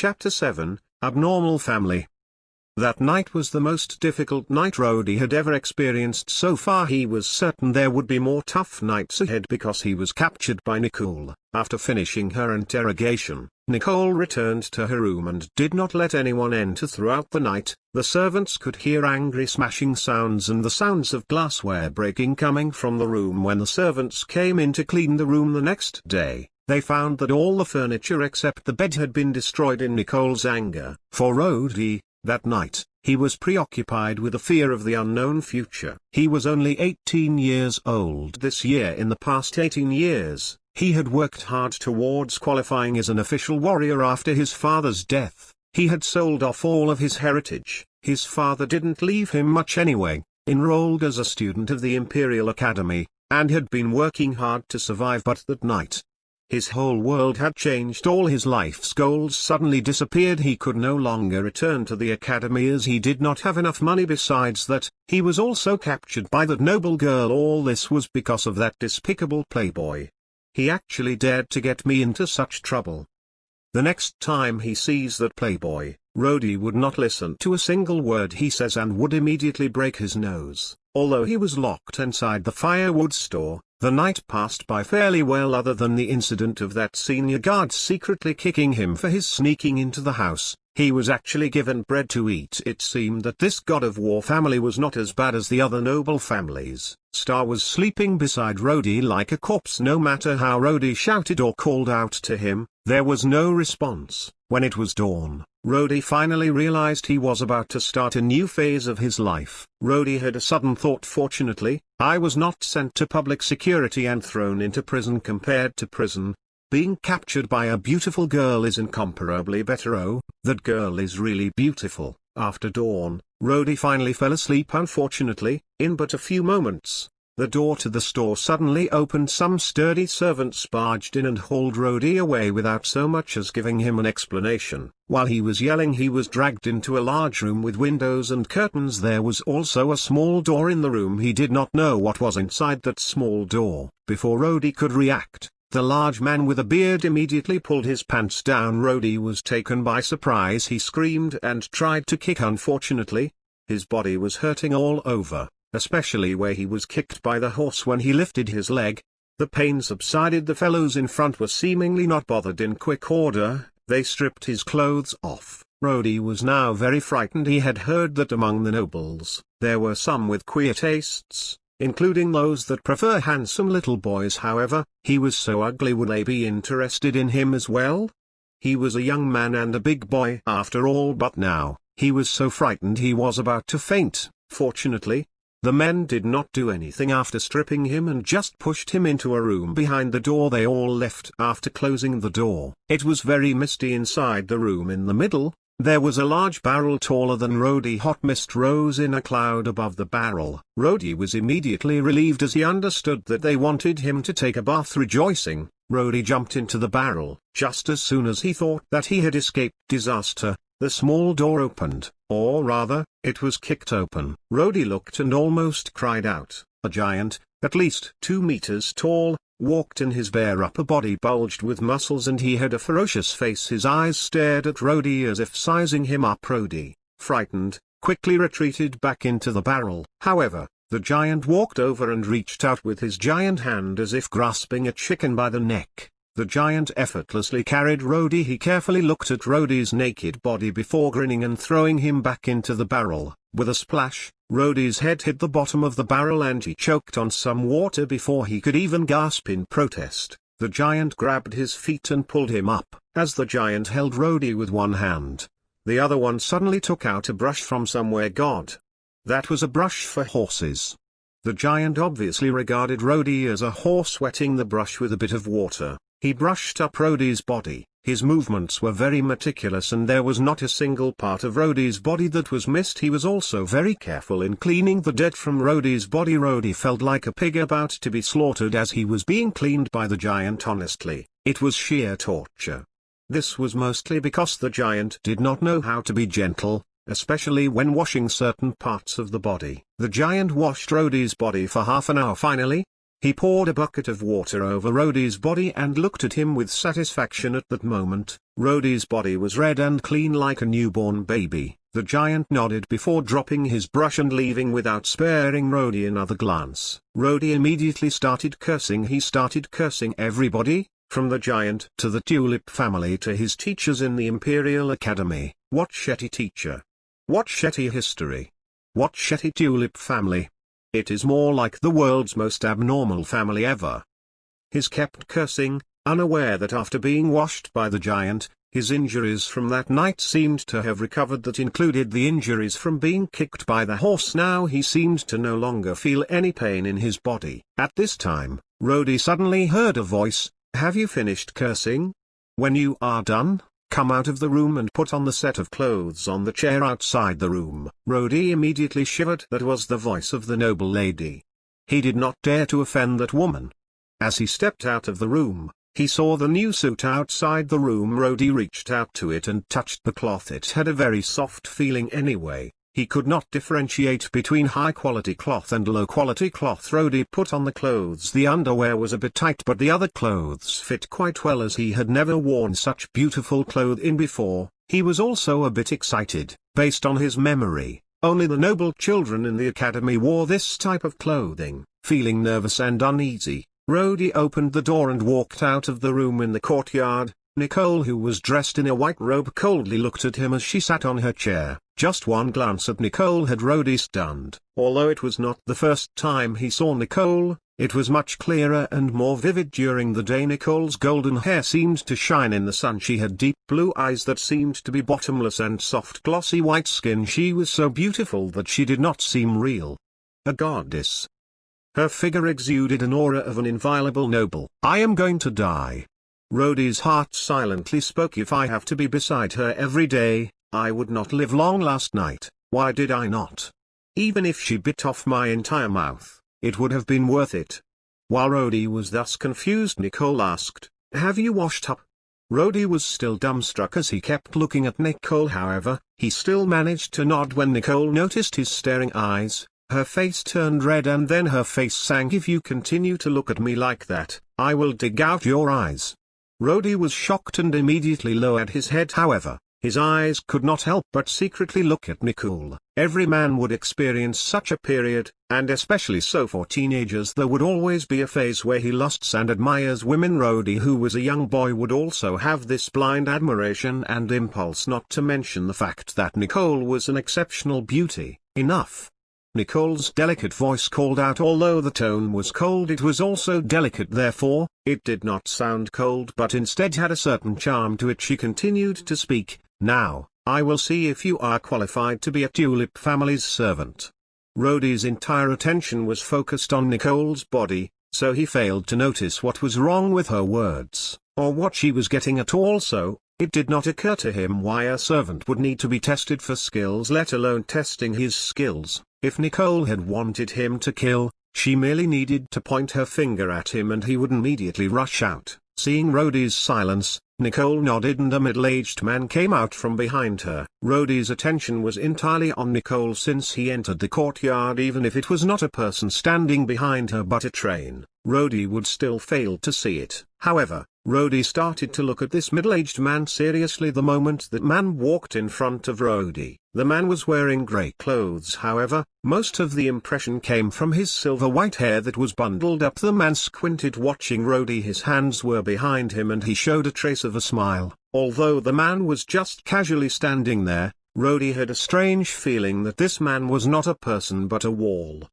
Chapter 7, Abnormal Family. That night was the most difficult night Rody had ever experienced so far. He was certain there would be more tough nights ahead because he was captured by Nicole. After finishing her interrogation, Nicole returned to her room and did not let anyone enter throughout the night. The servants could hear angry smashing sounds and the sounds of glassware breaking coming from the room. When the servants came in to clean the room the next day, they found that all the furniture except the bed had been destroyed. In Nicole's anger for Rody, that night, he was preoccupied with the fear of the unknown future. He was only 18 years old this year. In the past 18 years, he had worked hard towards qualifying as an official warrior after his father's death. He had sold off all of his heritage. His father didn't leave him much anyway, enrolled as a student of the Imperial Academy, and had been working hard to survive. But that night, his whole world had changed. All his life's goals suddenly disappeared. He could no longer return to the academy as he did not have enough money. Besides that, he was also captured by that noble girl. All this was because of that despicable playboy. He actually dared to get me into such trouble. The next time he sees that playboy, Rody would not listen to a single word he says and would immediately break his nose. Although he was locked inside the firewood store, the night passed by fairly well other than the incident of that senior guard secretly kicking him for his sneaking into the house. He was actually given bread to eat. It seemed that this god of war family was not as bad as the other noble families. Star was sleeping beside Rody like a corpse. No matter how Rody shouted or called out to him, there was no response. When it was dawn, Rody finally realized he was about to start a new phase of his life. Rody had a sudden thought. Fortunately, I was not sent to public security and thrown into prison. Compared to prison, being captured by a beautiful girl is incomparably better. Oh, that girl is really beautiful. After dawn, Rody finally fell asleep. Unfortunately, in but a few moments, the door to the store suddenly opened. Some sturdy servants barged in and hauled Rody away without so much as giving him an explanation. While he was yelling, he was dragged into a large room with windows and curtains. There was also a small door in the room. He did not know what was inside that small door. Before Rody could react, the large man with a beard immediately pulled his pants down. Rody was taken by surprise. He screamed and tried to kick. Unfortunately, his body was hurting all over, especially where he was kicked by the horse. When he lifted his leg, the pain subsided. The fellows in front were seemingly not bothered. In quick order, they stripped his clothes off. Rody was now very frightened. He had heard that among the nobles, there were some with queer tastes, including those that prefer handsome little boys. However, he was so ugly. Would they be interested in him as well? He was a young man and a big boy after all. But now, he was so frightened he was about to faint. Fortunately, the men did not do anything after stripping him and just pushed him into a room behind the door. They all left after closing the door. It was very misty inside the room. In the middle, there was a large barrel taller than Rody. Hot mist rose in a cloud above the barrel. Rody was immediately relieved as he understood that they wanted him to take a bath. Rejoicing, Rody jumped into the barrel. Just as soon as he thought that he had escaped disaster, the small door opened, or rather, it was kicked open. Rody looked and almost cried out. A giant, at least 2 meters tall, walked in. His bare upper body bulged with muscles and he had a ferocious face. His eyes stared at Rody as if sizing him up. Rody, frightened, quickly retreated back into the barrel. However, the giant walked over and reached out with his giant hand as if grasping a chicken by the neck. The giant effortlessly carried Rody. He carefully looked at Rody's naked body before grinning and throwing him back into the barrel. With a splash, Rody's head hit the bottom of the barrel and he choked on some water before he could even gasp in protest. The giant grabbed his feet and pulled him up. As the giant held Rody with one hand, the other one suddenly took out a brush from somewhere. God! That was a brush for horses. The giant obviously regarded Rody as a horse, wetting the brush with a bit of water. He brushed up Rody's body. His movements were very meticulous and there was not a single part of Rody's body that was missed. He was also very careful in cleaning the dirt from Rody's body. Rody felt like a pig about to be slaughtered as he was being cleaned by the giant. Honestly, it was sheer torture. This was mostly because the giant did not know how to be gentle, especially when washing certain parts of the body. The giant washed Rody's body for half an hour. Finally, He poured a bucket of water over Rody's body and looked at him with satisfaction. At that moment, Rody's body was red and clean like a newborn baby. The giant nodded before dropping his brush and leaving without sparing Rody another glance. Rody immediately started cursing. He started cursing everybody, from the giant to the tulip family to his teachers in the Imperial Academy. What shitty teacher! What shitty history! What shitty tulip family! It is more like the world's most abnormal family ever. He kept cursing, unaware that after being washed by the giant, his injuries from that night seemed to have recovered. That included the injuries from being kicked by the horse. Now he seemed to no longer feel any pain in his body. At this time, Rody suddenly heard a voice. Have you finished cursing? When you are done, come out of the room and put on the set of clothes on the chair outside the room. Rody immediately shivered. That was the voice of the noble lady. He did not dare to offend that woman. As he stepped out of the room, he saw the new suit outside the room. Rody reached out to it and touched the cloth. It had a very soft feeling anyway. He could not differentiate between high-quality cloth and low-quality cloth. Rody put on the clothes. The underwear was a bit tight, but the other clothes fit quite well, as he had never worn such beautiful clothing before. He was also a bit excited. Based on his memory, only the noble children in the academy wore this type of clothing. Feeling nervous and uneasy, Rody opened the door and walked out of the room. In the courtyard, Nicole, who was dressed in a white robe, coldly looked at him as she sat on her chair. Just one glance at Nicole had Rody stunned. Although it was not the first time he saw Nicole, it was much clearer and more vivid during the day. Nicole's golden hair seemed to shine in the sun. She had deep blue eyes that seemed to be bottomless and soft glossy white skin. She was so beautiful that she did not seem real. A goddess. Her figure exuded an aura of an inviolable noble. I am going to die. Rody's heart silently spoke. If I have to be beside her every day, I would not live long. Last night, why did I not? Even if she bit off my entire mouth, it would have been worth it. While Rody was thus confused, Nicole asked, have you washed up? Rody was still dumbstruck as he kept looking at Nicole. However, he still managed to nod when Nicole noticed his staring eyes. Her face turned red and then her face sank. If you continue to look at me like that, I will dig out your eyes. Rody was shocked and immediately lowered his head. However, his eyes could not help but secretly look at Nicole. Every man would experience such a period, and especially so for teenagers. There would always be a phase where he lusts and admires women. Rody, who was a young boy, would also have this blind admiration and impulse, not to mention the fact that Nicole was an exceptional beauty. Enough. Nicole's delicate voice called out. Although the tone was cold, it was also delicate. Therefore, it did not sound cold but instead had a certain charm to it. She continued to speak. Now, I will see if you are qualified to be a tulip family's servant. Rody's entire attention was focused on Nicole's body, so he failed to notice what was wrong with her words, or what she was getting at. Also, it did not occur to him why a servant would need to be tested for skills, let alone testing his skills. If Nicole had wanted him to kill, she merely needed to point her finger at him and he would immediately rush out. Seeing Rody's silence, Nicole nodded and a middle-aged man came out from behind her. Rody's attention was entirely on Nicole since he entered the courtyard. Even if it was not a person standing behind her but a train, Rody would still fail to see it. However, Rody started to look at this middle-aged man seriously the moment that man walked in front of Rody. The man was wearing grey clothes. However, most of the impression came from his silver white hair that was bundled up. The man squinted, watching Rody. His hands were behind him and he showed a trace of a smile. Although the man was just casually standing there, Rody had a strange feeling that this man was not a person but a wall.